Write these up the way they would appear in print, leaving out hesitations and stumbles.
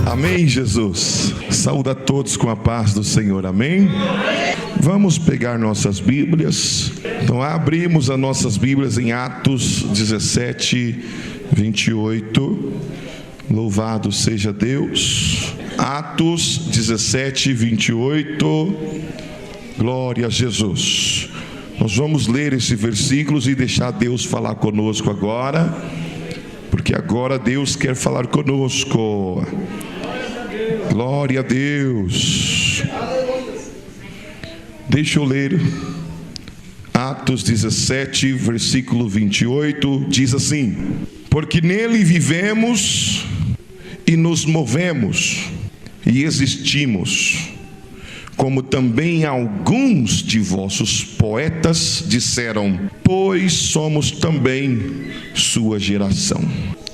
Amém, Jesus. Saúde a todos com a paz do Senhor, amém? Vamos pegar nossas Bíblias. Então abrimos as nossas Bíblias em Atos 17, 28. Louvado seja Deus. Atos 17, 28. Glória a Jesus. Nós vamos ler esses versículos e deixar Deus falar conosco agora, porque agora Deus quer falar conosco. Glória a Deus. Deixa eu ler. Atos 17, versículo 28, diz assim: porque nele vivemos e nos movemos e existimos, como também alguns de vossos poetas disseram, pois somos também sua geração.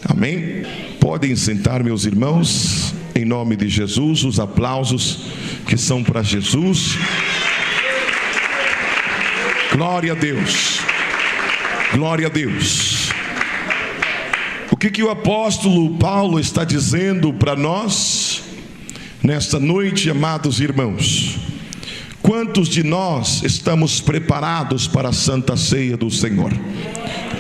Amém? Podem sentar, meus irmãos, em nome de Jesus. Os aplausos que são para Jesus. Glória a Deus. Glória a Deus. O que o apóstolo Paulo está dizendo para nós nesta noite, amados irmãos? Quantos de nós estamos preparados para a Santa Ceia do Senhor?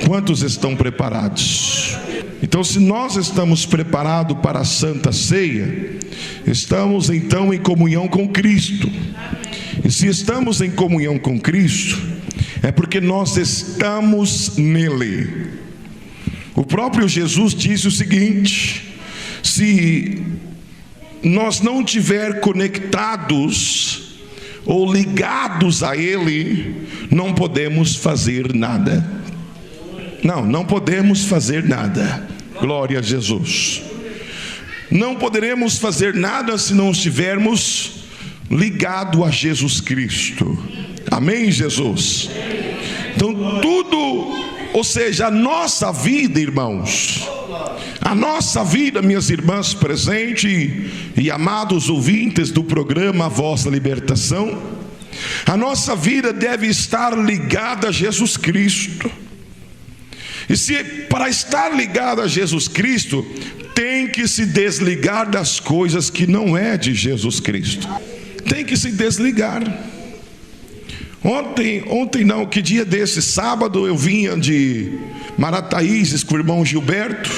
Quantos estão preparados? Então, se nós estamos preparados para a Santa Ceia, estamos então em comunhão com Cristo. E se estamos em comunhão com Cristo, é porque nós estamos nele. O próprio Jesus disse o seguinte: se nós não estiver conectados ou ligados a ele, não podemos fazer nada. Não podemos fazer nada. Glória a Jesus. Não poderemos fazer nada se não estivermos ligados a Jesus Cristo. Amém, Jesus? Então tudo, ou seja, a nossa vida, irmãos, a nossa vida, minhas irmãs presentes e amados ouvintes do programa A Voz da Libertação, a nossa vida deve estar ligada a Jesus Cristo. E se para estar ligado a Jesus Cristo, tem que se desligar das coisas que não é de Jesus Cristo. Tem que se desligar. Ontem não, que dia desse? Sábado eu vinha de Marataízes com o irmão Gilberto,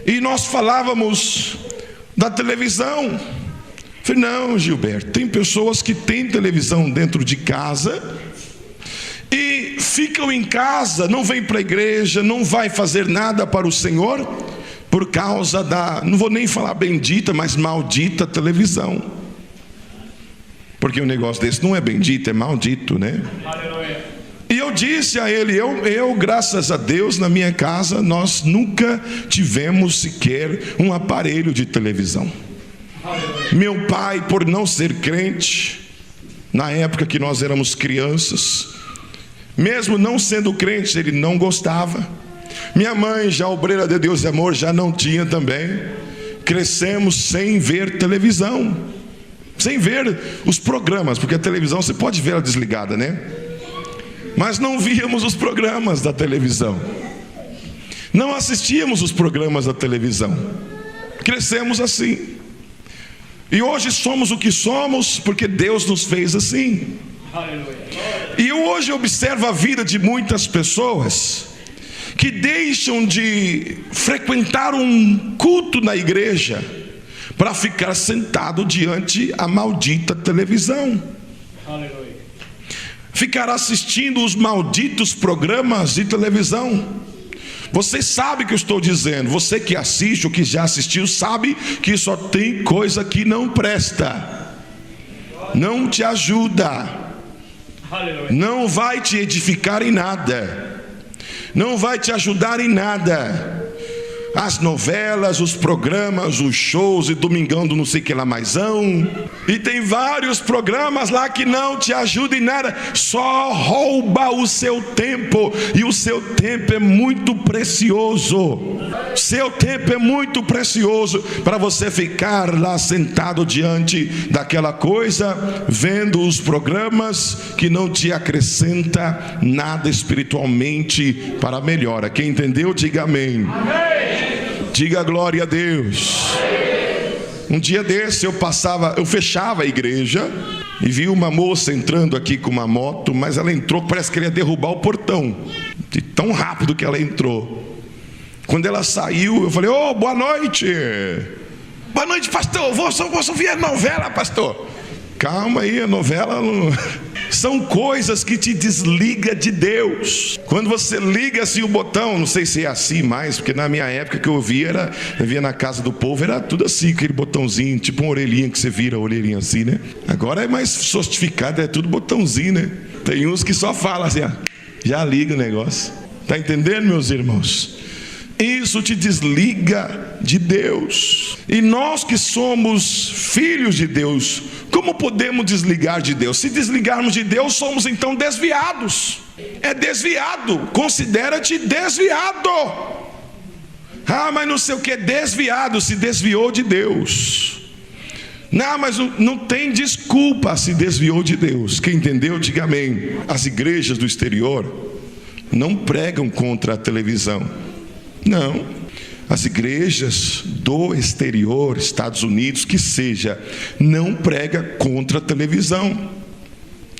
e nós falávamos da televisão. Falei, não, Gilberto, tem pessoas que têm televisão dentro de casa e ficam em casa, não vêm para a igreja, não vai fazer nada para o Senhor, por causa da, não vou nem falar bendita, mas maldita televisão. Porque um negócio desse não é bendito, é maldito, né? Aleluia. E eu disse a ele, eu graças a Deus, na minha casa, nós nunca tivemos sequer um aparelho de televisão. Aleluia. Meu pai, por não ser crente, na época que nós éramos crianças, mesmo não sendo crente, ele não gostava. Minha mãe, já obreira de Deus e amor, já não tinha também. Crescemos sem ver televisão, sem ver os programas, porque a televisão você pode ver ela desligada, né? Mas não víamos os programas da televisão, não assistíamos os programas da televisão. Crescemos assim. E hoje somos o que somos porque Deus nos fez assim. E eu hoje observo a vida de muitas pessoas que deixam de frequentar um culto na igreja para ficar sentado diante a maldita televisão. Aleluia. Ficar assistindo os malditos programas de televisão. Você sabe o que eu estou dizendo. Você que assiste ou que já assistiu sabe que só tem coisa que não presta, não te ajuda, não vai te edificar em nada, não vai te ajudar em nada. as novelas, os programas, os shows e domingão do não sei que lá maisão. E tem vários programas lá que não te ajudam em nada, só rouba o seu tempo. E o seu tempo é muito precioso. Seu tempo é muito precioso para você ficar lá sentado diante daquela coisa, vendo os programas que não te acrescenta nada espiritualmente para a melhora. Quem entendeu, diga amém. Amém. Diga glória a Deus. Um dia desse eu fechava a igreja e vi uma moça entrando aqui com uma moto, mas ela entrou, parece que ela ia derrubar o portão, de tão rápido que ela entrou. Quando ela saiu, eu falei: ô, boa noite. Boa noite, pastor. Vou ouvir a novela, pastor. Calma aí, a novela não... São coisas que te desliga de Deus. Quando você liga assim o botão, não sei se é assim mais, porque na minha época que eu via na casa do povo, era tudo assim, aquele botãozinho, tipo uma orelhinha que você vira a orelhinha assim, né? Agora é mais sofisticado, é tudo botãozinho, né? Tem uns que só falam assim, ó, já liga o negócio. Tá entendendo, meus irmãos? Isso te desliga de Deus. E nós que somos filhos de Deus, como podemos desligar de Deus? Se desligarmos de Deus, somos então desviados. É desviado, considera-te desviado. Ah, mas não sei o que, desviado, se desviou de Deus. Não, mas não tem desculpa, se desviou de Deus. Quem entendeu, diga amém. As igrejas do exterior não pregam contra a televisão. Não, as igrejas do exterior, Estados Unidos, que seja, não prega contra a televisão.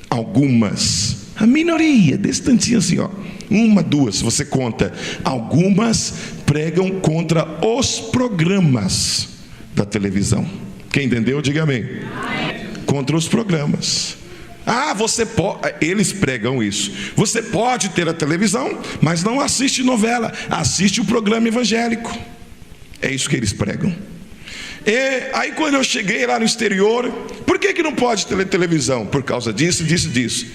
Algumas, a minoria, desse tantinho assim, ó, uma, duas, se você conta. Algumas pregam contra os programas da televisão. Quem entendeu, diga amém. Contra os programas. Ah, você pode, eles pregam isso. Você pode ter a televisão, mas não assiste novela, assiste o programa evangélico. É isso que eles pregam. E aí quando eu cheguei lá no exterior, por que não pode ter televisão? Por causa disso, disso.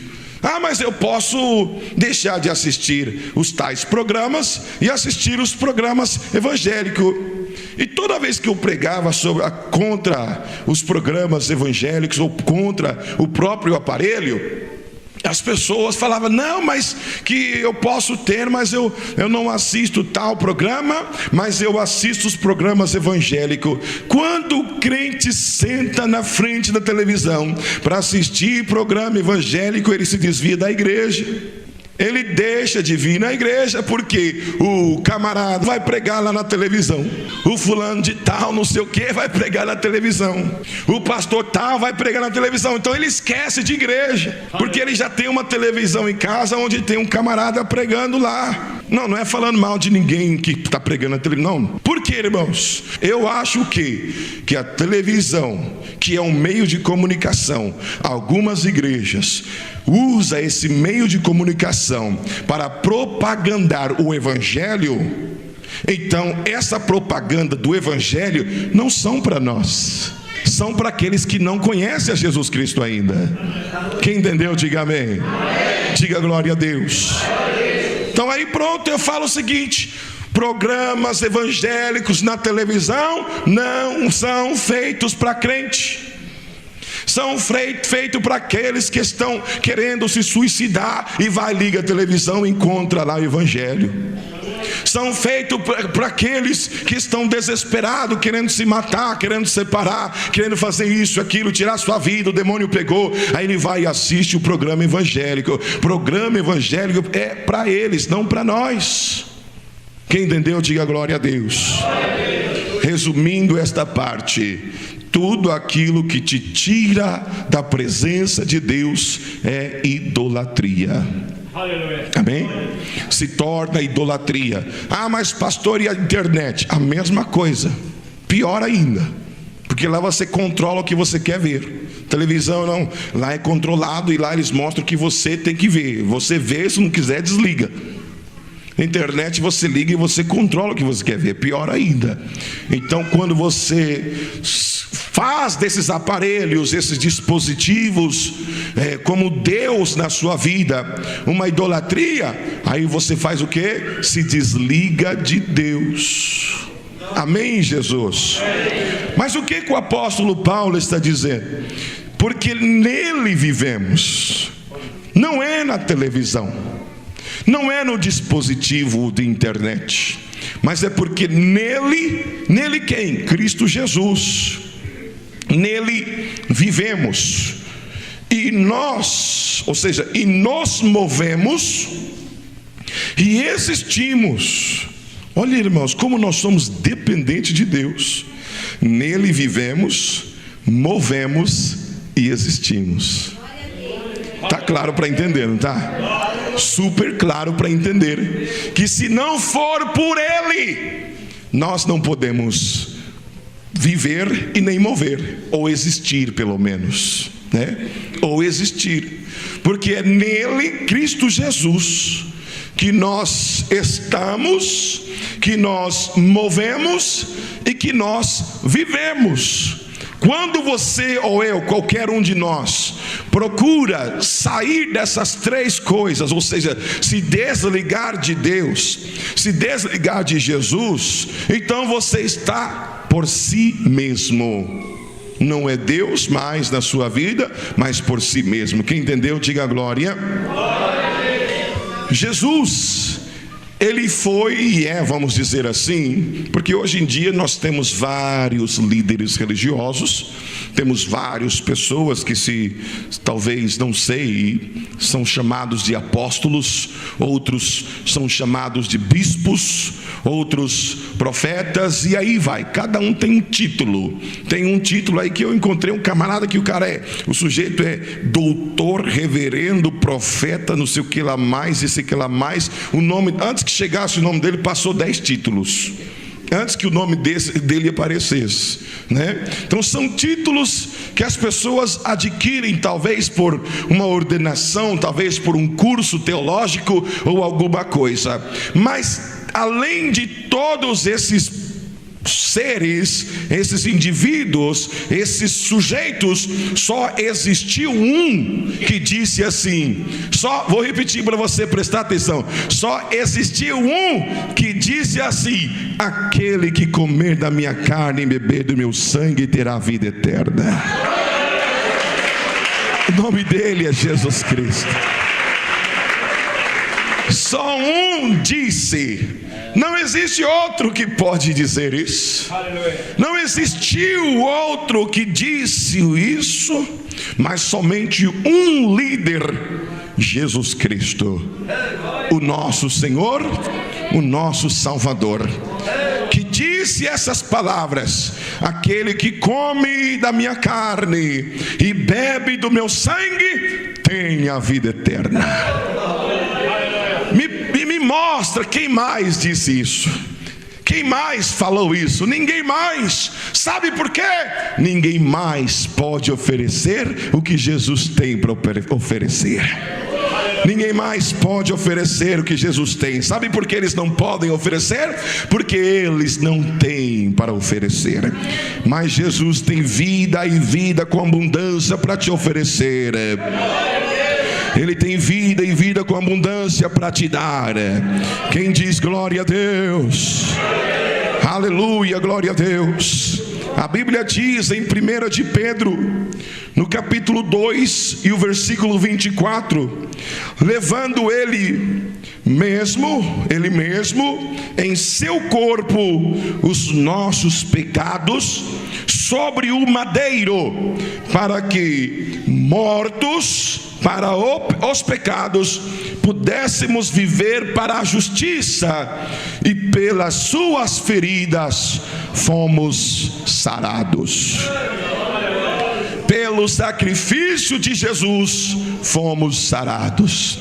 Ah, mas eu posso deixar de assistir os tais programas e assistir os programas evangélicos. E toda vez que eu pregava contra os programas evangélicos ou contra o próprio aparelho, as pessoas falavam: não, mas que eu posso ter, mas eu não assisto tal programa, mas eu assisto os programas evangélicos. Quando o crente senta na frente da televisão para assistir programa evangélico, ele se desvia da igreja. Ele deixa de vir na igreja porque o camarada vai pregar lá na televisão, o fulano de tal não sei o que vai pregar na televisão, o pastor tal vai pregar na televisão. Então ele esquece de igreja, porque ele já tem uma televisão em casa onde tem um camarada pregando lá. Não é falando mal de ninguém que está pregando na televisão, não. Por quê, irmãos? Eu acho que a televisão, que é um meio de comunicação, algumas igrejas usa esse meio de comunicação para propagandar o evangelho. Então essa propaganda do evangelho não são para nós, são para aqueles que não conhecem a Jesus Cristo ainda. Quem entendeu, diga amém. Diga glória a Deus. Então aí pronto, eu falo o seguinte: programas evangélicos na televisão não são feitos para crente. São feitos para aqueles que estão querendo se suicidar e liga a televisão e encontra lá o evangelho. São feitos para aqueles que estão desesperados, querendo se matar, querendo separar, querendo fazer isso, aquilo, tirar sua vida, o demônio pegou. Aí ele vai e assiste o programa evangélico. Programa evangélico é para eles, não para nós. Quem entendeu, diga glória a Deus. Resumindo esta parte: tudo aquilo que te tira da presença de Deus é idolatria. Amém? Se torna idolatria. Ah, mas pastor, e a internet? A mesma coisa, pior ainda, porque lá você controla o que você quer ver. Televisão não, lá é controlado e lá eles mostram o que você tem que ver. Você vê, se não quiser, desliga. Na internet você liga e você controla o que você quer ver, pior ainda. Então quando você faz desses aparelhos, esses dispositivos, como Deus na sua vida, uma idolatria, aí você faz o quê? Se desliga de Deus. Amém, Jesus? Mas o que o apóstolo Paulo está dizendo? Porque nele vivemos. Não é na televisão, não é no dispositivo de internet, mas é porque nele quem? Cristo Jesus. Nele vivemos. E nós, ou seja, e nos movemos e existimos. Olha, irmãos, como nós somos dependentes de Deus. Nele vivemos, movemos e existimos. Tá claro para entender, não tá? Super claro para entender que se não for por Ele, nós não podemos viver e nem mover, ou existir pelo menos, né? Ou existir, porque é nele, Cristo Jesus, que nós estamos, que nós movemos e que nós vivemos. Quando você ou eu, qualquer um de nós, procura sair dessas três coisas, ou seja, se desligar de Deus, se desligar de Jesus, então você está por si mesmo. Não é Deus mais na sua vida, mas por si mesmo. Quem entendeu, diga glória. Jesus, Ele foi e é, vamos dizer assim, porque hoje em dia nós temos vários líderes religiosos, temos várias pessoas que talvez, não sei, são chamados de apóstolos, outros são chamados de bispos, outros profetas, e aí vai, cada um tem um título. Tem um título aí que eu encontrei um camarada que o sujeito é doutor, reverendo, profeta, não sei o que lá mais, esse que lá mais, o nome, antes que chegasse o nome dele, passou 10 títulos, antes que o nome dele aparecesse, né? Então são títulos que as pessoas adquirem, talvez por uma ordenação, talvez por um curso teológico ou alguma coisa. Mas além de todos esses seres, esses indivíduos, esses sujeitos, só existiu um que disse assim, vou repetir para você prestar atenção, só existiu um que disse assim: aquele que comer da minha carne e beber do meu sangue terá vida eterna. O nome dele é Jesus Cristo. Só um disse. Não existe outro que pode dizer isso. Não existiu outro que disse isso, mas somente um líder, Jesus Cristo, o nosso Senhor, o nosso Salvador, que disse essas palavras: aquele que come da minha carne e bebe do meu sangue tem a vida eterna. Me mostra quem mais disse isso. Quem mais falou isso? Ninguém mais. Sabe por quê? Ninguém mais pode oferecer o que Jesus tem para oferecer. Ninguém mais pode oferecer o que Jesus tem. Sabe por que eles não podem oferecer? Porque eles não têm para oferecer. Mas Jesus tem vida e vida com abundância para te oferecer. Ele tem vida e vida com abundância para te dar. Quem diz glória a Deus? Aleluia, glória a Deus. A Bíblia diz em 1 de Pedro, no capítulo 2 e o versículo 24: levando ele mesmo em seu corpo os nossos pecados sobre o madeiro, para que mortos para os pecados pudéssemos viver para a justiça, e pelas suas feridas fomos sarados. Pelo sacrifício de Jesus fomos sarados.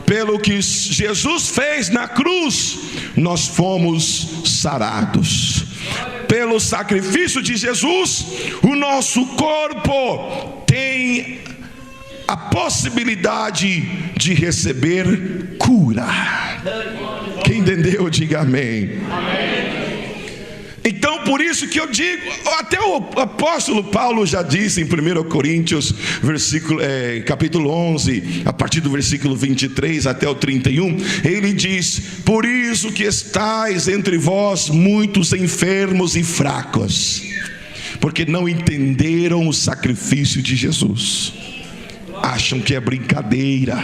Pelo que Jesus fez na cruz, nós fomos sarados. Pelo sacrifício de Jesus, o nosso corpo tem a possibilidade de receber cura. Quem entendeu, diga amém. Então por isso que eu digo, até o apóstolo Paulo já disse em 1 Coríntios capítulo 11, a partir do versículo 23 até o 31, ele diz: por isso que estáis entre vós muitos enfermos e fracos, porque não entenderam o sacrifício de Jesus. Acham que é brincadeira,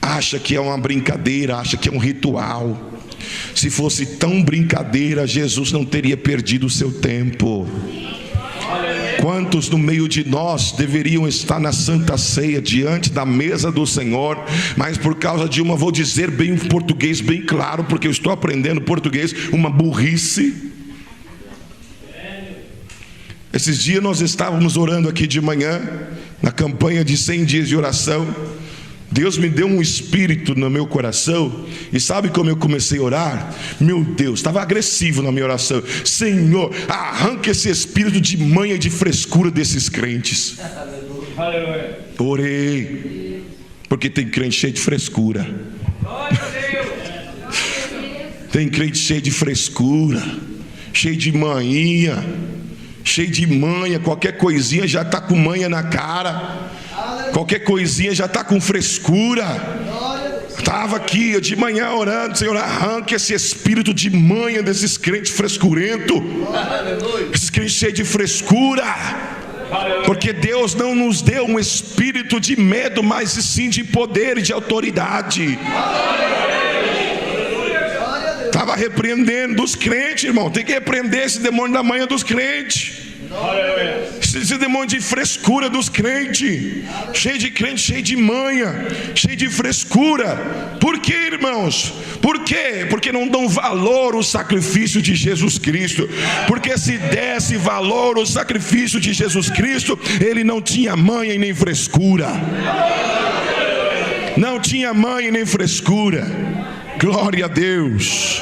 acha que é uma brincadeira, acha que é um ritual. Se fosse tão brincadeira, Jesus não teria perdido o seu tempo. Quantos no meio de nós deveriam estar na Santa Ceia, diante da mesa do Senhor, mas por causa de vou dizer bem em português bem claro, porque eu estou aprendendo português, uma burrice. Esses dias nós estávamos orando aqui de manhã, na campanha de 100 dias de oração. Deus me deu um espírito no meu coração, e sabe como eu comecei a orar? Meu Deus, estava agressivo na minha oração. Senhor, arranca esse espírito de manha e de frescura desses crentes. Orei, porque tem crente cheio de frescura. Tem crente cheio de frescura, cheio de manhinha, cheio de manha, qualquer coisinha já está com manha na cara. Qualquer coisinha já está com frescura. Estava aqui de manhã orando: Senhor, arranque esse espírito de manha desses crentes frescurentos, esses crentes cheios de frescura. Porque Deus não nos deu um espírito de medo, mas sim de poder e de autoridade. Estava repreendendo dos crentes, irmão. Tem que repreender esse demônio da manha dos crentes, esse demônio de frescura dos crentes, cheio de crente, cheio de manha, cheio de frescura. Por quê, irmãos? Por quê? Porque não dão valor ao sacrifício de Jesus Cristo. Porque se desse valor ao sacrifício de Jesus Cristo, ele não tinha manha e nem frescura. Não tinha manha e nem frescura. Glória a Deus.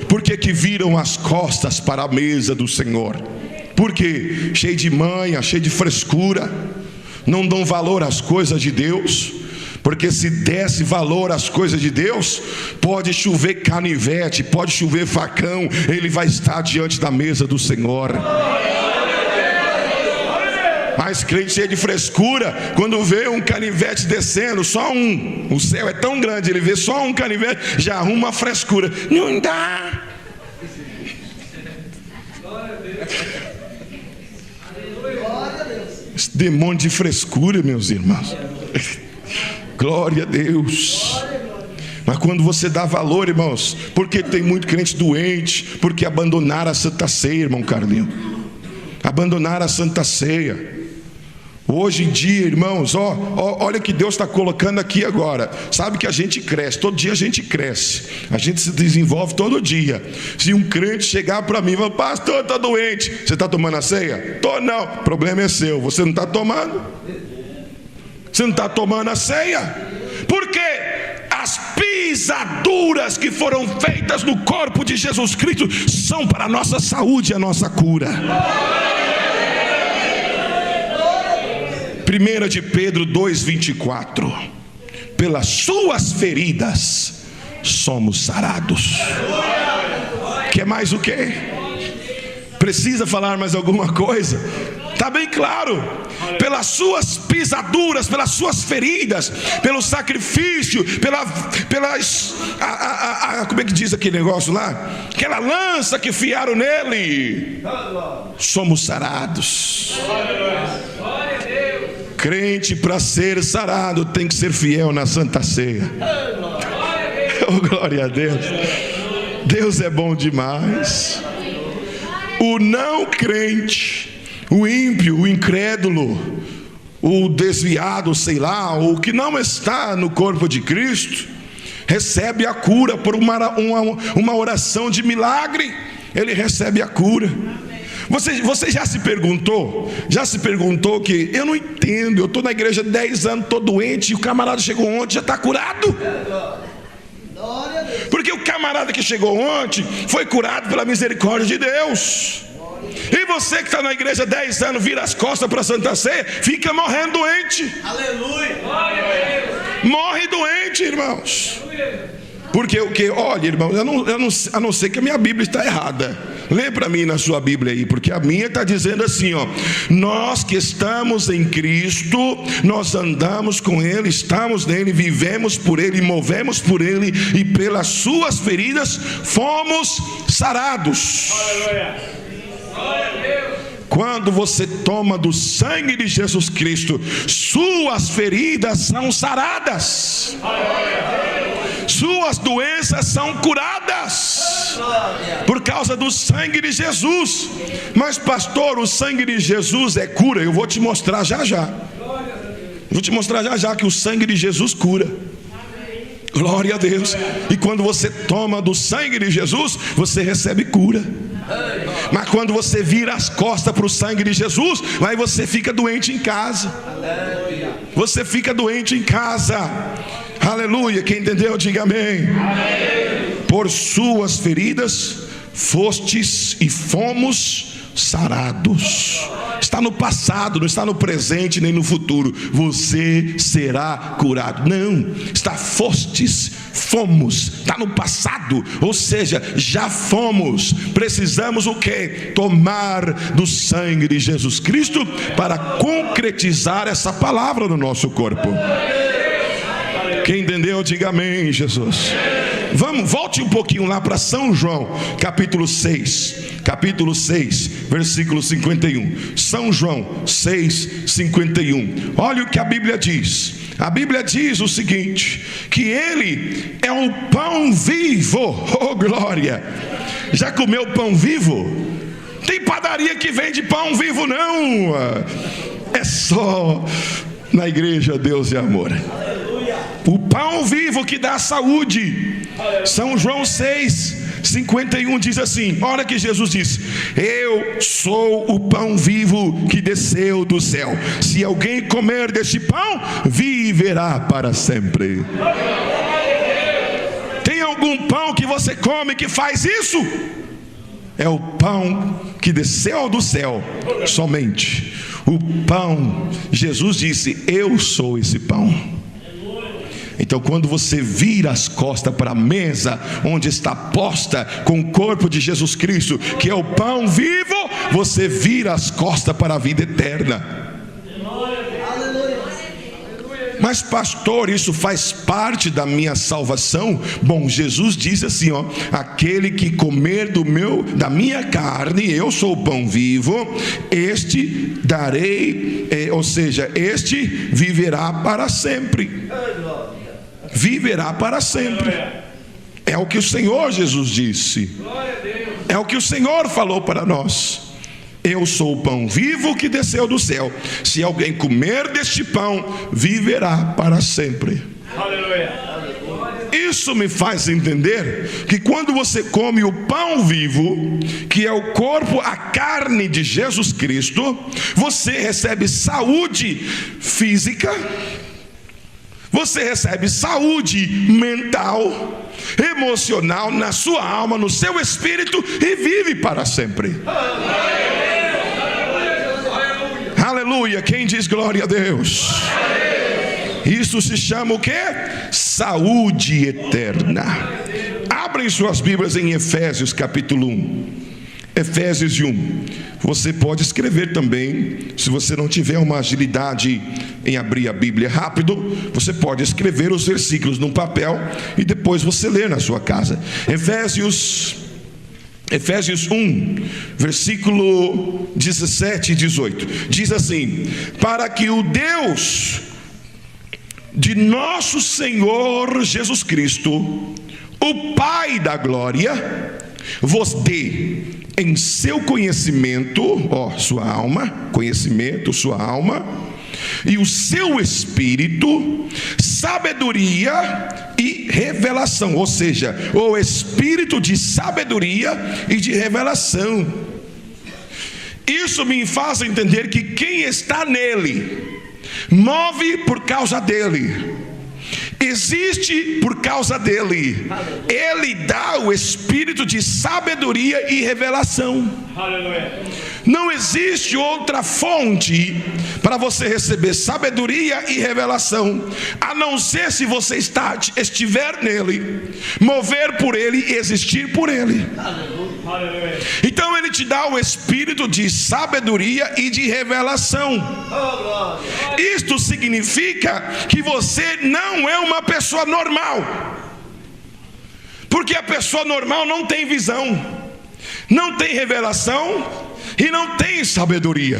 Por que viram as costas para a mesa do Senhor? Porque cheio de manha, cheio de frescura, não dão valor às coisas de Deus. Porque se desse valor às coisas de Deus, pode chover canivete, pode chover facão, ele vai estar diante da mesa do Senhor. Mas crente cheio de frescura, quando vê um canivete descendo, só um, o céu é tão grande, ele vê só um canivete, já arruma a frescura. Não dá. Esse demônio de frescura, meus irmãos. Glória a Deus. Mas quando você dá valor, irmãos, porque tem muito crente doente, porque abandonaram a Santa Ceia, irmão Carlinho. Abandonaram a Santa Ceia. Hoje em dia, irmãos, olha o que Deus está colocando aqui agora. Sabe que a gente cresce, todo dia a gente cresce, a gente se desenvolve todo dia. Se um crente chegar para mim e falar: pastor, estou doente, você está tomando a ceia? Tô não, o problema é seu, você não está tomando. Você não está tomando a ceia. Por quê? As pisaduras que foram feitas no corpo de Jesus Cristo são para a nossa saúde e a nossa cura. 1 de Pedro 2,24: pelas suas feridas somos sarados. Quer mais o quê? Precisa falar mais alguma coisa? Está bem claro. Pelas suas pisaduras, pelas suas feridas, pelo sacrifício, como é que diz aquele negócio lá? Aquela lança que fiaram nele, somos sarados. Crente, para ser sarado, tem que ser fiel na Santa Ceia. Oh, glória a Deus. Deus é bom demais. O não crente, o ímpio, o incrédulo, o desviado, sei lá, o que não está no corpo de Cristo, recebe a cura por uma oração de milagre. Ele recebe a cura. Você já se perguntou? Que eu não entendo, eu estou na igreja 10 anos, estou doente, e o camarada chegou ontem, já está curado. Porque o camarada que chegou ontem foi curado pela misericórdia de Deus. E você que está na igreja 10 anos, vira as costas para a Santa Ceia, fica morrendo doente. Aleluia. Morre doente, irmãos. Porque o que? Olha, irmão, a não ser que a minha Bíblia está errada. Lê para mim na sua Bíblia aí, porque a minha está dizendo assim, ó: nós que estamos em Cristo, nós andamos com Ele, estamos nele, vivemos por Ele, movemos por Ele, e pelas suas feridas fomos sarados. Aleluia. Glória a Deus. Quando você toma do sangue de Jesus Cristo, suas feridas são saradas. Suas doenças são curadas por causa do sangue de Jesus. Mas pastor, o sangue de Jesus é cura? Eu vou te mostrar já já. Vou te mostrar já já que o sangue de Jesus cura. Glória a Deus. E quando você toma do sangue de Jesus, você recebe cura. Mas quando você vira as costas para o sangue de Jesus, aí você fica doente em casa. Você fica doente em casa. Aleluia. Quem entendeu, diga amém. Por suas feridas fostes e fomos sarados. Está no passado, não está no presente nem no futuro. Você será curado. Não, está fostes, fomos, está no passado, ou seja, já fomos. Precisamos o quê? Tomar do sangue de Jesus Cristo para concretizar essa palavra no nosso corpo. Quem entendeu, diga amém, Jesus. Volte um pouquinho lá para São João, capítulo 6, versículo 51. São João 6, 51. Olha o que a Bíblia diz. A Bíblia diz o seguinte: que Ele é o pão vivo. Oh glória! Já comeu pão vivo? Tem padaria que vende pão vivo não. É só na igreja Deus e Amor. O pão vivo que dá saúde. São João 6, 51 diz assim: olha que Jesus diz: eu sou o pão vivo que desceu do céu. Se alguém comer deste pão, viverá para sempre. Tem algum pão que você come que faz isso? É o pão que desceu do céu somente. O pão, Jesus disse: eu sou esse pão. Então quando você vira as costas para a mesa onde está posta com o corpo de Jesus Cristo, que é o pão vivo, você vira as costas para a vida eterna. Mas pastor, isso faz parte da minha salvação? Bom, Jesus diz assim, ó: aquele que comer da minha carne, eu sou o pão vivo, este darei, ou seja, este viverá para sempre. Viverá para sempre. É o que o Senhor Jesus disse. É o que o Senhor falou para nós. Eu sou o pão vivo que desceu do céu. Se alguém comer deste pão, viverá para sempre. Isso me faz entender que quando você come o pão vivo, que é o corpo, a carne de Jesus Cristo, você recebe saúde física, você recebe saúde mental, emocional, na sua alma, no seu espírito, e vive para sempre. Aleluia. Quem diz glória a Deus? Isso se chama o quê? Saúde eterna. Abrem suas Bíblias em Efésios capítulo 1. Efésios 1. Você pode escrever também. Se você não tiver uma agilidade em abrir a Bíblia rápido, você pode escrever os versículos num papel e depois você lê na sua casa. Efésios 1, versículo 17 e 18. Diz assim: para que o Deus de nosso Senhor Jesus Cristo, o Pai da glória, vos dê em seu conhecimento, sua alma, conhecimento, sua alma, e o seu espírito, sabedoria e revelação, ou seja, o espírito de sabedoria e de revelação. Isso me faz entender que quem está nele move por causa dele, existe por causa dele. Ele dá o espírito de sabedoria e revelação. Não existe outra fonte para você receber sabedoria e revelação, a não ser se você estiver nele, mover por ele e existir por ele. Então ele te dá o espírito de sabedoria e de revelação. Isto significa que você não é uma pessoa normal, porque a pessoa normal não tem visão, não tem revelação e não tem sabedoria.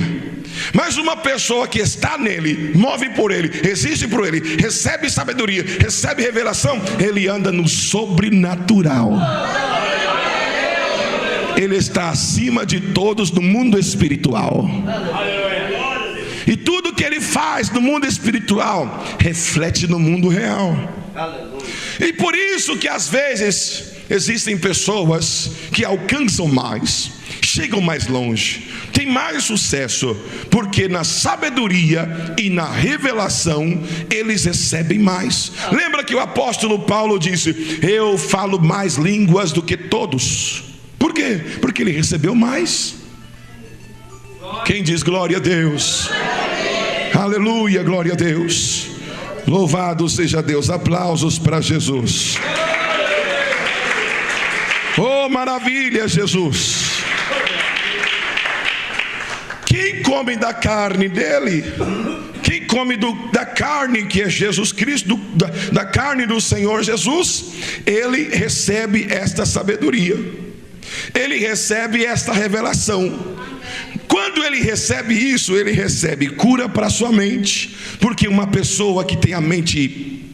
Mas uma pessoa que está nele, move por ele, existe por ele, recebe sabedoria, recebe revelação, ele anda no sobrenatural. Ele está acima de todos no mundo espiritual. E tudo que ele faz no mundo espiritual reflete no mundo real. E por isso que às vezes existem pessoas que alcançam mais, chegam mais longe, têm mais sucesso, porque na sabedoria e na revelação eles recebem mais. Lembra que o apóstolo Paulo disse: eu falo mais línguas do que todos. Por quê? Porque ele recebeu mais. Quem diz glória a Deus? Aleluia, glória a Deus. Louvado seja Deus. Aplausos para Jesus. Oh, maravilha, Jesus. Quem come da carne dele, quem come da carne que é Jesus Cristo, da carne do Senhor Jesus, ele recebe esta sabedoria, ele recebe esta revelação. Quando ele recebe isso, ele recebe cura para sua mente, porque uma pessoa que tem a mente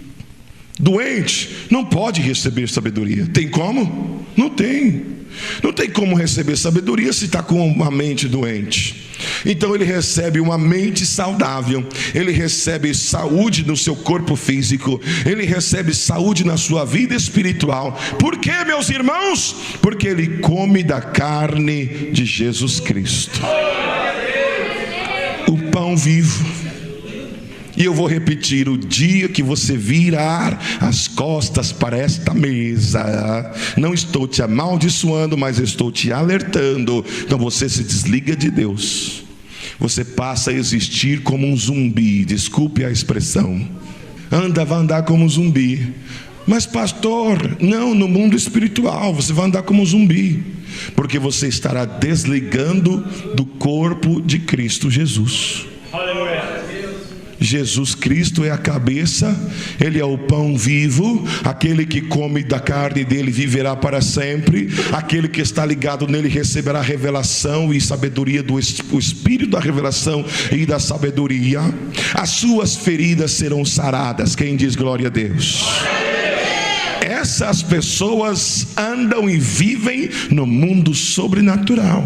doente não pode receber sabedoria. Tem como? Não tem. Não tem como receber sabedoria se está com uma mente doente. Então ele recebe uma mente saudável, ele recebe saúde no seu corpo físico, ele recebe saúde na sua vida espiritual. Por quê, meus irmãos? Porque ele come da carne de Jesus Cristo, o pão vivo. E eu vou repetir: o dia que você virar as costas para esta mesa, não estou te amaldiçoando, mas estou te alertando. Então você se desliga de Deus, você passa a existir como um zumbi, desculpe a expressão. Vai andar como um zumbi. Mas pastor, não, no mundo espiritual você vai andar como um zumbi, porque você estará desligando do corpo de Cristo Jesus. Aleluia. Jesus Cristo é a cabeça, ele é o pão vivo. Aquele que come da carne dele viverá para sempre. Aquele que está ligado nele receberá revelação e sabedoria o espírito da revelação e da sabedoria. As suas feridas serão saradas. Quem diz glória a Deus? Essas pessoas andam e vivem no mundo sobrenatural.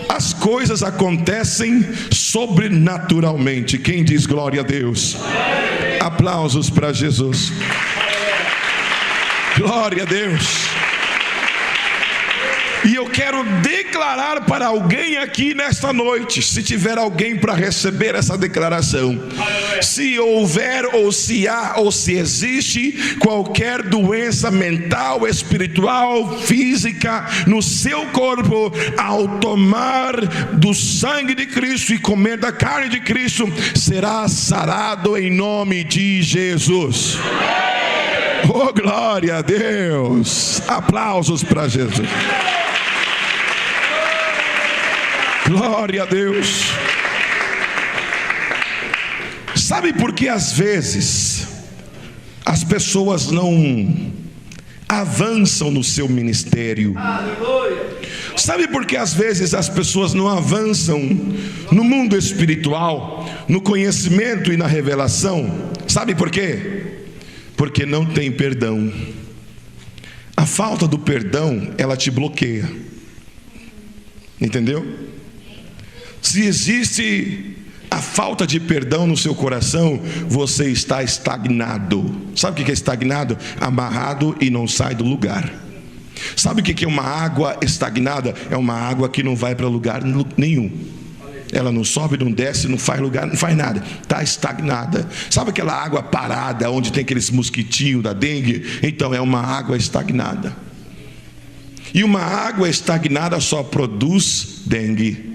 As coisas acontecem sobrenaturalmente. Quem diz glória a Deus? Aplausos para Jesus. Glória a Deus. E eu quero declarar para alguém aqui nesta noite, se tiver alguém para receber essa declaração: se houver ou se há ou se existe qualquer doença mental, espiritual, física no seu corpo, ao tomar do sangue de Cristo e comer da carne de Cristo, será sarado em nome de Jesus. Oh, glória a Deus. Aplausos para Jesus. Glória a Deus. Sabe por que às vezes as pessoas não avançam no seu ministério? Sabe por que às vezes as pessoas não avançam no mundo espiritual, no conhecimento e na revelação? Sabe por quê? Porque não tem perdão. A falta do perdão, ela te bloqueia. Entendeu? Se existe a falta de perdão no seu coração, você está estagnado. Sabe o que é estagnado? Amarrado e não sai do lugar. Sabe o que é uma água estagnada? É uma água que não vai para lugar nenhum. Ela não sobe, não desce, não faz lugar, não faz nada. Está estagnada. Sabe aquela água parada, onde tem aqueles mosquitinhos da dengue? Então é uma água estagnada. E uma água estagnada só produz dengue.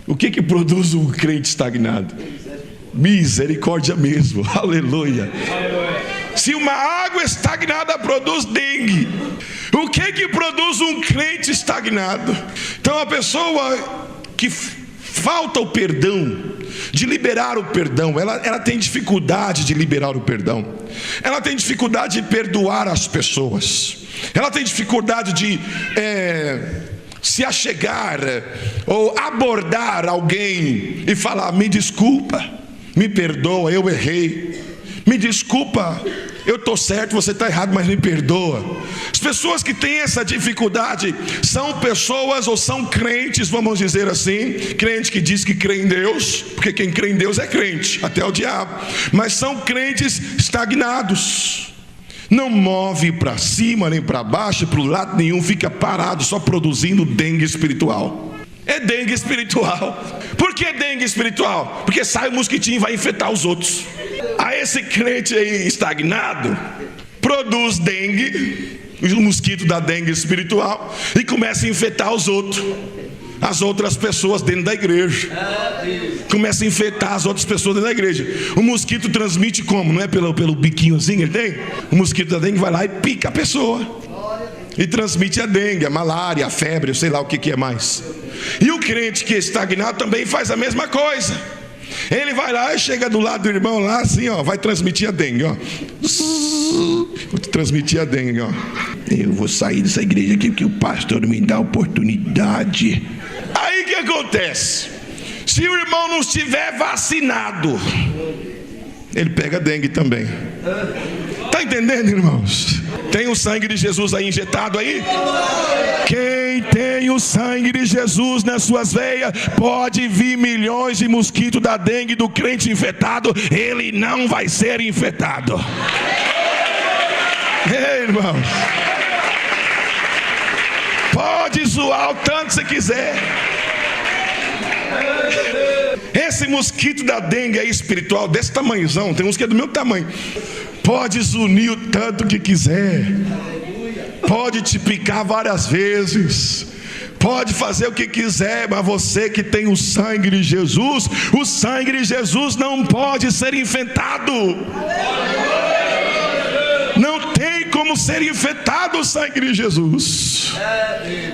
O que produz um crente estagnado? Misericórdia mesmo, aleluia. Se uma água estagnada produz dengue, o que produz um crente estagnado? Então a pessoa que falta o perdão, de liberar o perdão, ela tem dificuldade de liberar o perdão, ela tem dificuldade de perdoar as pessoas, ela tem dificuldade de se achegar ou abordar alguém e falar: me desculpa, me perdoa, eu errei, me desculpa, eu estou certo, você está errado, mas me perdoa. As pessoas que têm essa dificuldade são pessoas, ou são crentes, vamos dizer assim, crente que diz que crê em Deus, porque quem crê em Deus é crente, até o diabo, mas são crentes estagnados, não move para cima nem para baixo, para o lado nenhum, fica parado, só produzindo dengue espiritual. É dengue espiritual. Por que dengue espiritual? Porque sai o mosquitinho e vai infectar os outros. Aí esse crente aí estagnado produz dengue, o mosquito da dengue espiritual, e começa a infectar os outros, as outras pessoas dentro da igreja. Começa a infectar as outras pessoas dentro da igreja. O mosquito transmite como? Não é pelo biquinho assim que ele tem? O mosquito da dengue vai lá e pica a pessoa e transmite a dengue, a malária, a febre, eu sei lá o que é mais. E o crente que é estagnado também faz a mesma coisa. Ele vai lá e chega do lado do irmão lá assim, ó, vai transmitir a dengue, ó. Vou transmitir a dengue, ó. Eu vou sair dessa igreja aqui porque o pastor me dá oportunidade. Aí o que acontece? Se o irmão não estiver vacinado, ele pega dengue também. Está entendendo, irmãos? Tem o sangue de Jesus aí injetado aí? Quem tem o sangue de Jesus nas suas veias, pode vir milhões de mosquitos da dengue do crente infectado, ele não vai ser infectado. Ei, irmãos, pode zoar o tanto que você quiser. Esse mosquito da dengue aí espiritual, desse tamanhozão, tem uns que é do meu tamanho, pode zunir o tanto que quiser, pode te picar várias vezes, pode fazer o que quiser, mas você que tem o sangue de Jesus, o sangue de Jesus não pode ser infectado. Não tem como ser infectado o sangue de Jesus.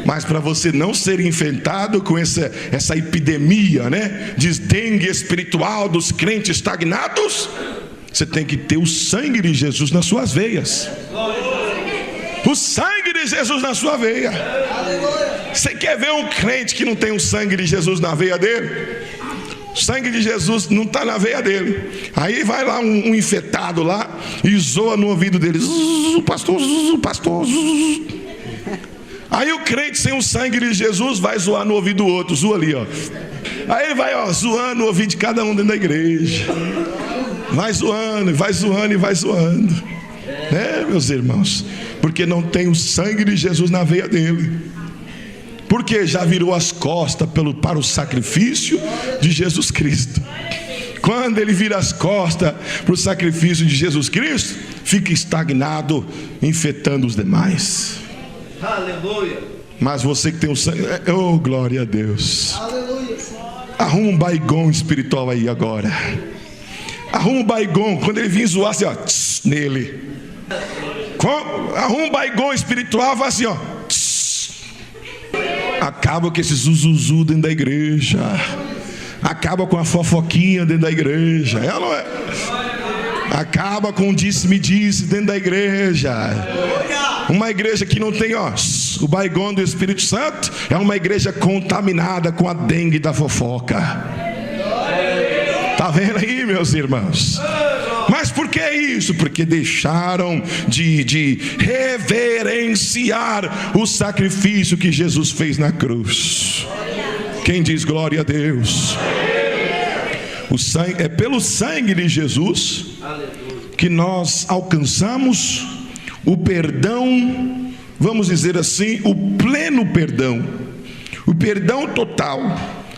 Mas para você não ser infectado com essa epidemia, né, de dengue espiritual dos crentes estagnados, você tem que ter o sangue de Jesus nas suas veias. O sangue de Jesus na sua veia. Você quer ver um crente que não tem o sangue de Jesus na veia dele? O sangue de Jesus não está na veia dele. Aí vai lá um infectado lá e zoa no ouvido dele: pastor, pastor. Aí o crente sem o sangue de Jesus vai zoar no ouvido do outro, zoa ali, ó. Aí ele vai, ó, zoando no ouvido de cada um dentro da igreja. Vai zoando, vai zoando e vai zoando. Meus irmãos, porque não tem o sangue de Jesus na veia dele. Porque já virou as costas para o sacrifício de Jesus Cristo. Quando ele vira as costas para o sacrifício de Jesus Cristo, fica estagnado, infectando os demais. Aleluia. Mas você que tem o sangue, oh, glória a Deus. Aleluia. Arruma um baigão espiritual aí agora. Arruma um baigão, quando ele vir zoar assim, ó, nele. Arruma um baigão espiritual, vai assim, ó. Acaba com esse zuzuzu dentro da igreja. Acaba com a fofoquinha dentro da igreja. É ou não é? Acaba com o disse-me-disse dentro da igreja. Uma igreja que não tem, ó, o baigão do Espírito Santo, é uma igreja contaminada com a dengue da fofoca. Tá vendo aí, meus irmãos? Mas por que isso? Porque deixaram de reverenciar o sacrifício que Jesus fez na cruz. Quem diz glória a Deus? O sangue, é pelo sangue de Jesus que nós alcançamos o perdão, vamos dizer assim, o pleno perdão, o perdão total.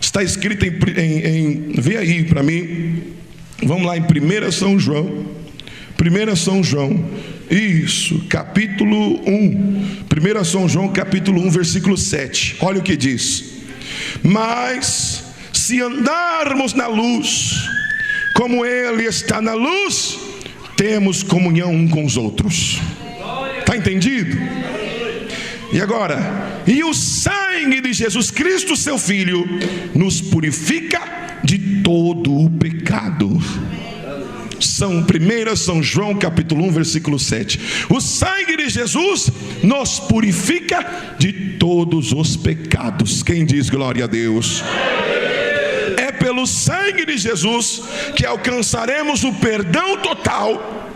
Está escrito vê aí para mim, vamos lá em 1 São João, 1 São João, isso, capítulo 1. 1 São João, capítulo 1, versículo 7. Olha o que diz: mas se andarmos na luz, como Ele está na luz, temos comunhão um com os outros. Está entendido? E agora, e o sangue de Jesus Cristo, seu Filho, nos purifica de todo o pecado. 1 São João capítulo 1, versículo 7. O sangue de Jesus nos purifica de todos os pecados. Quem diz glória a Deus? É pelo sangue de Jesus que alcançaremos o perdão total,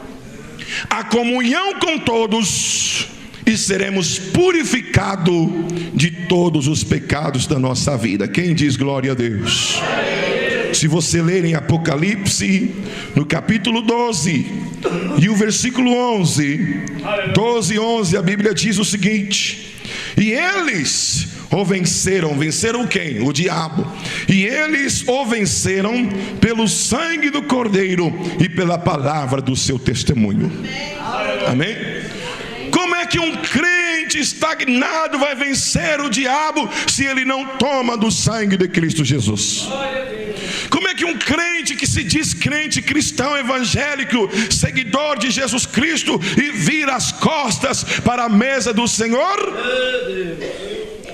a comunhão com todos, e seremos purificados de todos os pecados da nossa vida. Quem diz glória a Deus? Se você ler em Apocalipse, no capítulo 12, e o versículo 11, 12, 11, a Bíblia diz o seguinte: e eles o venceram. Venceram quem? O diabo. E eles o venceram pelo sangue do Cordeiro e pela palavra do seu testemunho. Amém? Como é que um crente estagnado vai vencer o diabo se ele não toma do sangue de Cristo Jesus? Como é que um crente que se diz crente, cristão, evangélico, seguidor de Jesus Cristo, e vira as costas para a mesa do Senhor,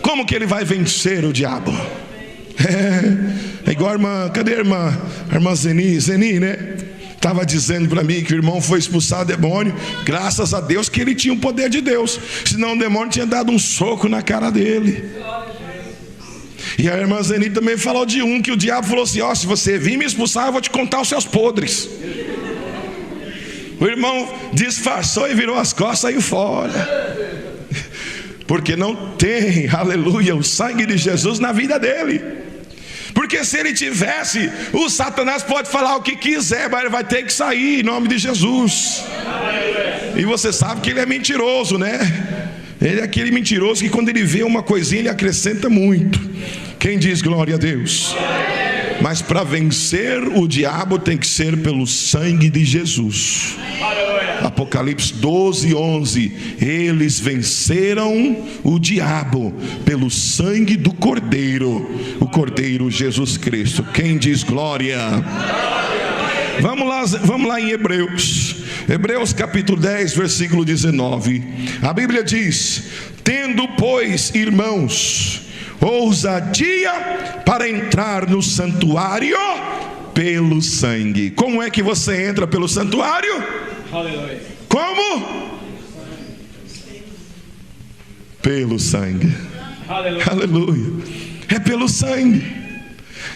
como que ele vai vencer o diabo? É igual a irmã, cadê a irmã? A irmã Zeni, né? Estava dizendo para mim que o irmão foi expulsar o demônio. Graças a Deus que ele tinha o poder de Deus, senão o demônio tinha dado um soco na cara dele. E a irmã Zeni também falou de um que o diabo falou assim: ó, se você vir me expulsar, eu vou te contar os seus podres. O irmão disfarçou e virou as costas e saiu fora, porque não tem, aleluia, o sangue de Jesus na vida dele. Porque se ele tivesse, o Satanás pode falar o que quiser, mas ele vai ter que sair em nome de Jesus. E você sabe que ele é mentiroso, né? Ele é aquele mentiroso que quando ele vê uma coisinha ele acrescenta muito. Quem diz glória a Deus? Mas para vencer o diabo tem que ser pelo sangue de Jesus. Apocalipse 12, 11. Eles venceram o diabo pelo sangue do Cordeiro, o Cordeiro Jesus Cristo. Quem diz glória? Vamos lá em Hebreus capítulo 10, versículo 19. A Bíblia diz: tendo, pois, irmãos, ousadia para entrar no santuário pelo sangue. Como é que você entra pelo santuário? Aleluia. Como? Pelo sangue. Aleluia. Aleluia. É pelo sangue.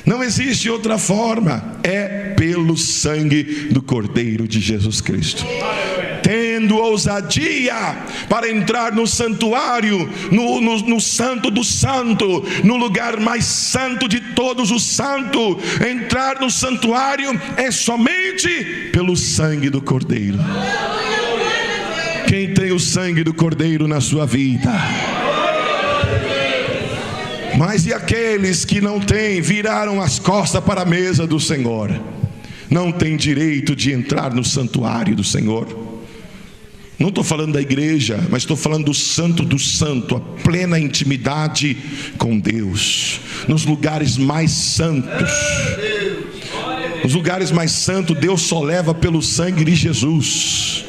Não existe outra forma. É pelo sangue do Cordeiro de Jesus Cristo. Tendo ousadia para entrar no santuário, no santo do santo, no lugar mais santo de todos os santos. Entrar no santuário é somente pelo sangue do Cordeiro. Quem tem o sangue do Cordeiro na sua vida? Mas e aqueles que não têm, viraram as costas para a mesa do Senhor, não têm direito de entrar no santuário do Senhor. Não estou falando da igreja, mas estou falando do santo do santo, a plena intimidade com Deus, nos lugares mais santos. Os lugares mais santos Deus só leva pelo sangue de Jesus.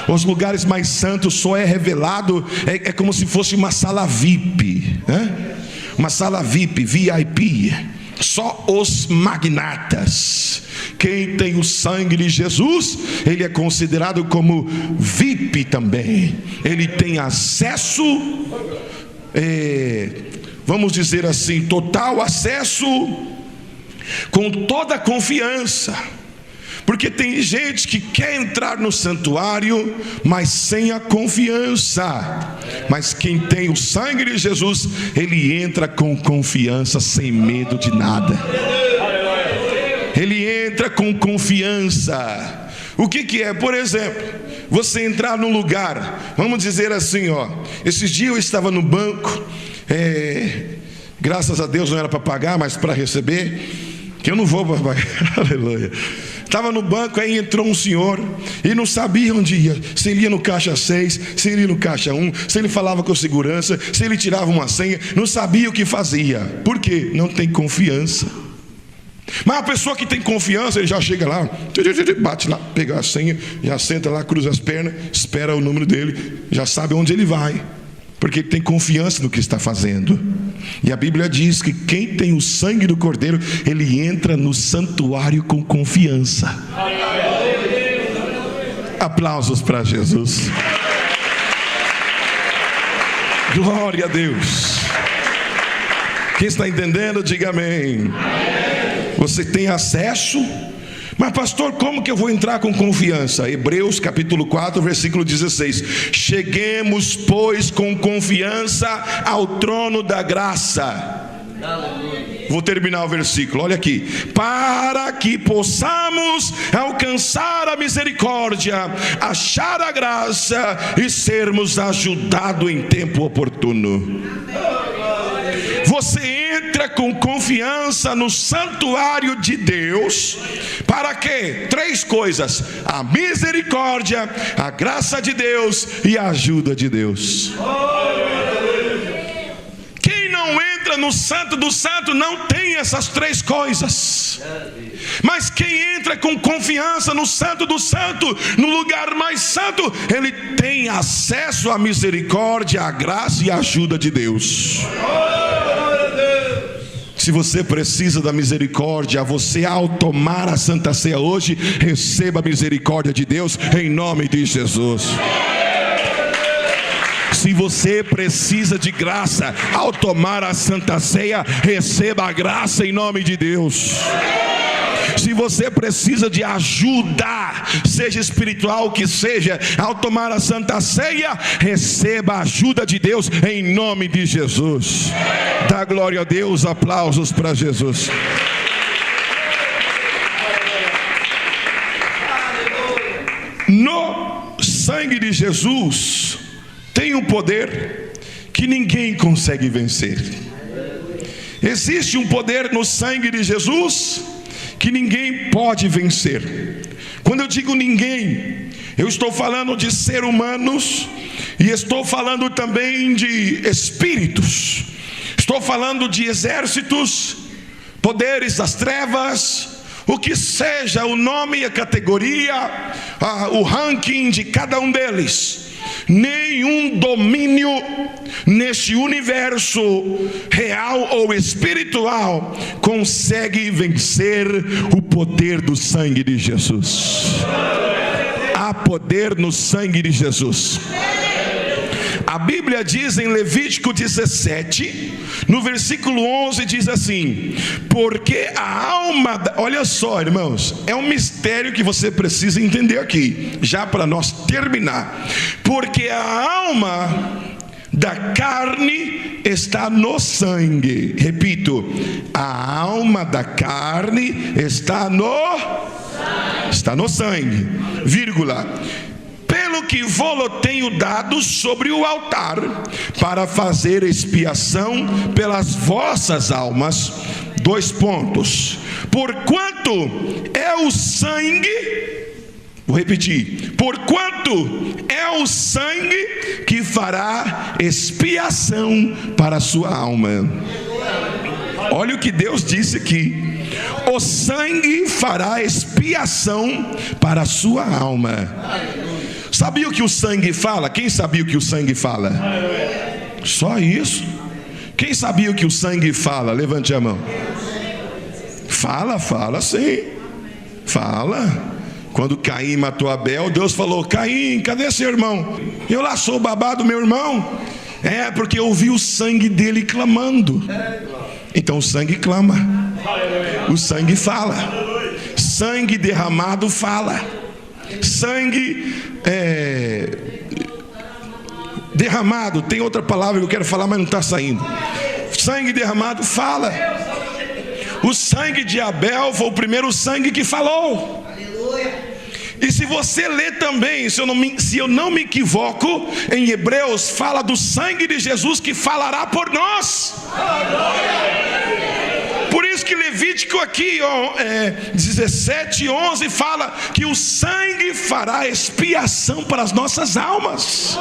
Os lugares mais santos só é revelado, é como se fosse uma sala VIP, né? Uma sala VIP, VIP. Só os magnatas. Quem tem o sangue de Jesus, ele é considerado como VIP também. Ele tem acesso, vamos dizer assim, total acesso, com toda a confiança. Porque tem gente que quer entrar no santuário, mas sem a confiança. Mas quem tem o sangue de Jesus, ele entra com confiança, sem medo de nada. Ele entra com confiança. O que é? Por exemplo, você entrar num lugar, vamos dizer assim, ó. Esses dias eu estava no banco, graças a Deus não era para pagar, mas para receber, que eu não vou pagar. Aleluia. estava no banco, aí entrou um senhor e não sabia onde ia, se ele ia no caixa 6, se ele ia no caixa 1, se ele falava com segurança, se ele tirava uma senha, não sabia o que fazia. Por quê? Não tem confiança. Mas a pessoa que tem confiança, ele já chega lá, bate lá, pega a senha, já senta lá, cruza as pernas, espera o número dele, já sabe onde ele vai, porque ele tem confiança no que está fazendo. E a Bíblia diz que quem tem o sangue do Cordeiro, ele entra no santuário com confiança. Aplausos para Jesus. Glória a Deus. Quem está entendendo, diga amém. Você tem acesso, mas pastor, como que eu vou entrar com confiança? Hebreus capítulo 4, versículo 16: cheguemos, pois, com confiança ao trono da graça. Vou terminar o versículo, olha aqui: para que possamos alcançar a misericórdia, achar a graça e sermos ajudados em tempo oportuno. Você entra com confiança no santuário de Deus, para quê? 3 coisas: a misericórdia, a graça de Deus e a ajuda de Deus. Quem não entra no santo do santo não tem essas 3 coisas. Mas quem entra com confiança no santo do santo, no lugar mais santo, ele tem acesso à misericórdia, à graça e à ajuda de Deus. Se você precisa da misericórdia, você, ao tomar a Santa Ceia hoje, receba a misericórdia de Deus em nome de Jesus. Se você precisa de graça, ao tomar a Santa Ceia, receba a graça em nome de Deus. Se você precisa de ajuda, seja espiritual que seja, ao tomar a Santa Ceia, receba a ajuda de Deus em nome de Jesus. Dá glória a Deus, aplausos para Jesus. No sangue de Jesus tem um poder que ninguém consegue vencer. Existe um poder no sangue de Jesus que ninguém pode vencer. Quando eu digo ninguém, eu estou falando de seres humanos e estou falando também de espíritos. Estou falando de exércitos, poderes das trevas, o que seja o nome e a categoria, o ranking de cada um deles. Nenhum domínio neste universo real ou espiritual consegue vencer o poder do sangue de Jesus. Há poder no sangue de Jesus. A Bíblia diz em Levítico 17, no versículo 11, diz assim: porque a alma, olha só, irmãos, é um mistério que você precisa entender aqui, já para nós terminar. Porque a alma da carne está no sangue. Repito, a alma da carne está no sangue, vírgula. Pelo que vou-lo tenho dado sobre o altar, para fazer expiação pelas vossas almas. 2 pontos. Porquanto é o sangue, vou repetir, porquanto é o sangue que fará expiação para a sua alma. Olha o que Deus disse aqui: o sangue fará expiação para a sua alma. Sabia o que o sangue fala? Quem sabia o que o sangue fala? Só isso. Quem sabia o que o sangue fala? Levante a mão. Fala sim. Fala. Quando Caim matou Abel, Deus falou: Caim, cadê seu irmão? Eu lá sou o babá do meu irmão. É, porque eu ouvi o sangue dele clamando. Então o sangue clama. O sangue fala. Sangue derramado fala. Sangue derramado, tem outra palavra que eu quero falar, mas não está saindo. Sangue derramado fala. O sangue de Abel foi o primeiro sangue que falou. E se você ler também, se eu não me equivoco, em Hebreus fala do sangue de Jesus que falará por nós. Por isso que Levítico Levítico aqui, 17:11 fala que o sangue fará expiação para as nossas almas.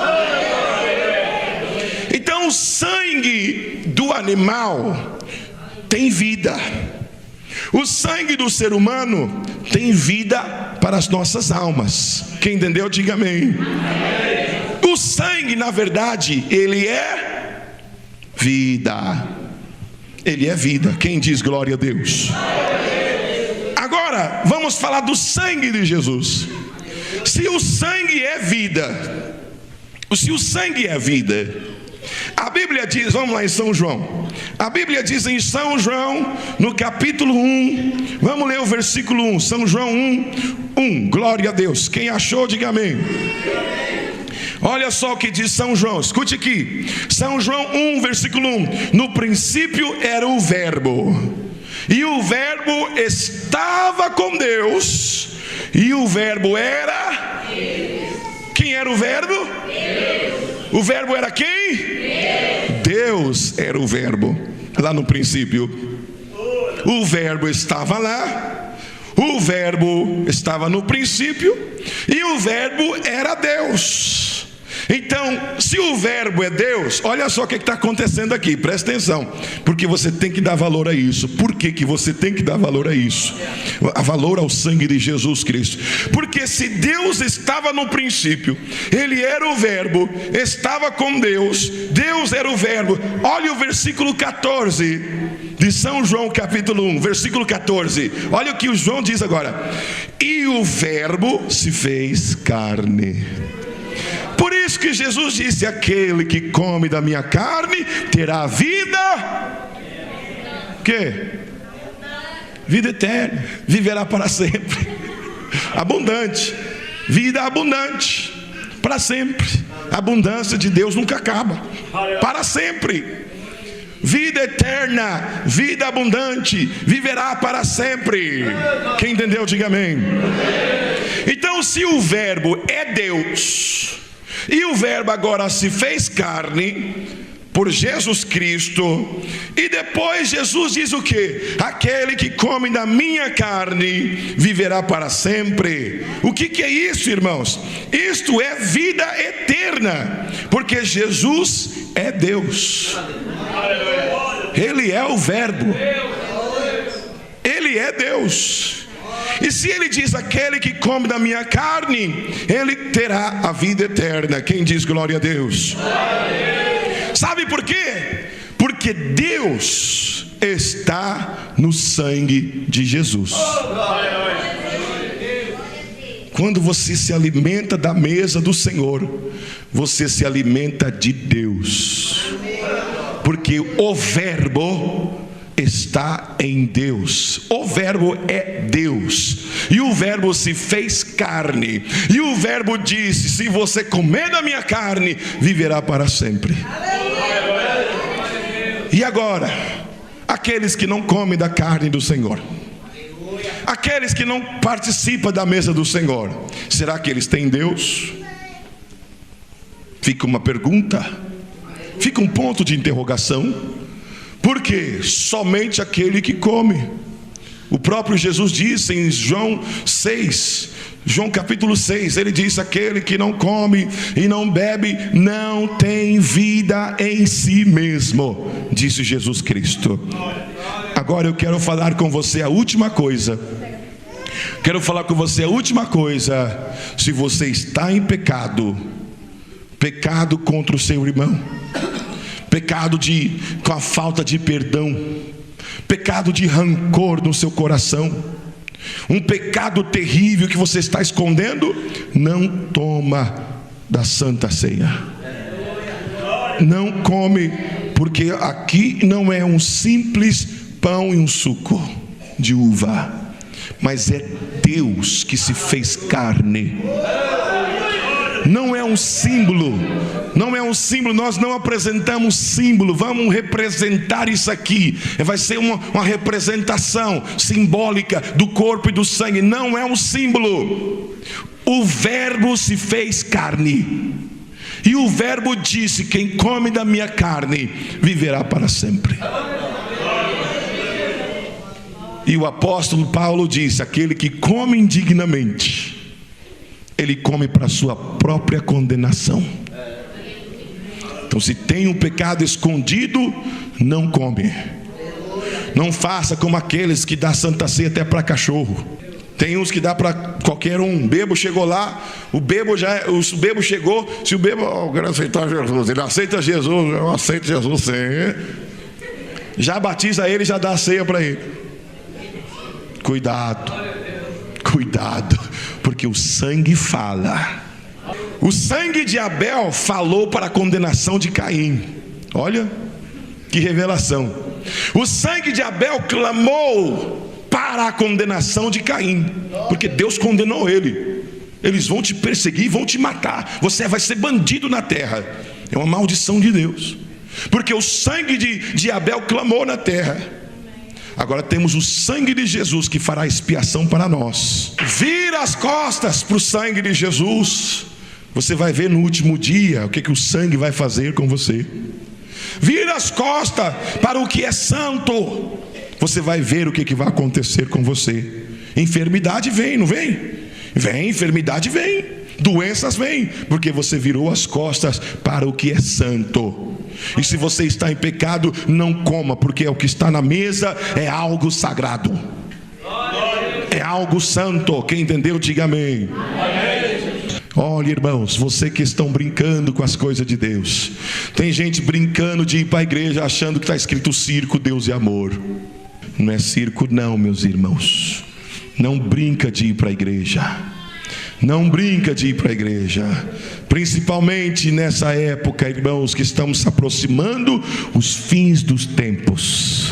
Então o sangue do animal tem vida. O sangue do ser humano tem vida para as nossas almas. Quem entendeu, diga amém. O sangue, na verdade, ele é vida. Ele é vida. Quem diz glória a Deus? Agora, vamos falar do sangue de Jesus. Se o sangue é vida, a Bíblia diz, vamos lá em São João. A Bíblia diz em São João, no capítulo 1, vamos ler o versículo 1, São João 1, glória a Deus. Quem achou, diga amém. Olha só o que diz São João, escute aqui. São João 1, versículo 1. No princípio era o Verbo, e o Verbo estava com Deus, e o Verbo era... Quem era o Verbo? O Verbo era quem? Deus era o Verbo, lá no princípio. O Verbo estava lá, o Verbo estava no princípio, e o Verbo era Deus. Então, se o Verbo é Deus, olha só o que está acontecendo aqui, presta atenção, porque você tem que dar valor a isso. Por que você tem que dar valor a isso? A valor ao sangue de Jesus Cristo. Porque se Deus estava no princípio, Ele era o Verbo, estava com Deus, Deus era o Verbo. Olha o versículo 14 de São João capítulo 1, versículo 14. Olha o que o João diz agora: e o Verbo se fez carne. Por isso que Jesus disse: aquele que come da minha carne terá vida. Que? Vida eterna, viverá para sempre. Abundante, vida abundante, para sempre. A abundância de Deus nunca acaba, para sempre. Vida eterna, vida abundante, viverá para sempre. Quem entendeu, diga amém. Então, se o Verbo é Deus, e o Verbo agora se fez carne por Jesus Cristo, e depois Jesus diz o que? Aquele que come da minha carne viverá para sempre. O que é isso, irmãos? Isto é vida eterna, porque Jesus é Deus. Ele é o Verbo, Ele é Deus. E se Ele diz: aquele que come da minha carne, ele terá a vida eterna. Quem diz glória a Deus? Sabe por quê? Porque Deus está no sangue de Jesus. Quando você se alimenta da mesa do Senhor, você se alimenta de Deus, porque o Verbo está em Deus. O Verbo é Deus, e o Verbo se fez carne, e o Verbo disse: se você comer da minha carne, viverá para sempre. E agora, aqueles que não comem da carne do Senhor, aqueles que não participam da mesa do Senhor, será que eles têm Deus? Fica uma pergunta, fica um ponto de interrogação. Porque somente aquele que come. O próprio Jesus disse em João 6, João capítulo 6, ele diz: aquele que não come e não bebe não tem vida em si mesmo, disse Jesus Cristo. Agora eu quero falar com você a última coisa. Se você está em pecado contra o seu irmão, pecado com a falta de perdão, pecado de rancor no seu coração, um pecado terrível que você está escondendo, não toma da Santa Ceia. Não come, porque aqui não é um simples pão e um suco de uva, mas é Deus que se fez carne. Não é um símbolo, nós não apresentamos símbolo, vamos representar isso aqui, vai ser uma representação simbólica do corpo e do sangue, não é um símbolo. O Verbo se fez carne, e o Verbo disse: quem come da minha carne viverá para sempre. E o apóstolo Paulo disse: aquele que come indignamente, ele come para a sua própria condenação. Então, se tem um pecado escondido, não come. Não faça como aqueles que dá Santa Ceia até para cachorro. Tem uns que dá para qualquer um. O bebo chegou lá, o bebo chegou. Se o bebo, eu quero aceitar Jesus, ele aceita Jesus, eu aceito Jesus sim. Já batiza ele, já dá a ceia para ele. Cuidado, porque o sangue fala. O sangue de Abel falou para a condenação de Caim. Olha que revelação. O sangue de Abel clamou para a condenação de Caim, porque Deus condenou ele. Eles vão te perseguir, vão te matar, você vai ser bandido na terra. É uma maldição de Deus, porque o sangue de Abel clamou na terra. Agora temos o sangue de Jesus que fará expiação para nós. Vira as costas para o sangue de Jesus. Você vai ver no último dia o que o sangue vai fazer com você. Vira as costas para o que é santo. Você vai ver o que vai acontecer com você. Enfermidade vem, não vem? Vem, enfermidade vem. Doenças vêm, porque você virou as costas para o que é santo. E se você está em pecado, não coma, porque o que está na mesa é algo sagrado. É algo santo. Quem entendeu, diga amém. Olha, irmãos, você que estão brincando com as coisas de Deus. Tem gente brincando de ir para a igreja achando que está escrito circo, Deus e amor. Não é circo não, meus irmãos. Não brinca de ir para a igreja. Não brinca de ir para a igreja. Principalmente nessa época, irmãos, que estamos se aproximando os fins dos tempos.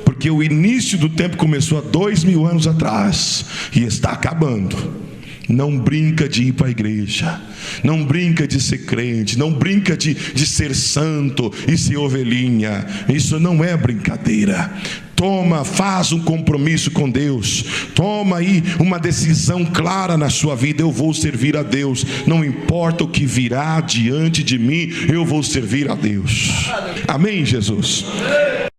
Porque o início do tempo começou há 2000 anos atrás e está acabando. Não brinca de ir para a igreja. Não brinca de ser crente. Não brinca de ser santo e ser ovelhinha. Isso não é brincadeira. Toma, faz um compromisso com Deus. Toma aí uma decisão clara na sua vida. Eu vou servir a Deus. Não importa o que virá diante de mim, eu vou servir a Deus. Amém, Jesus?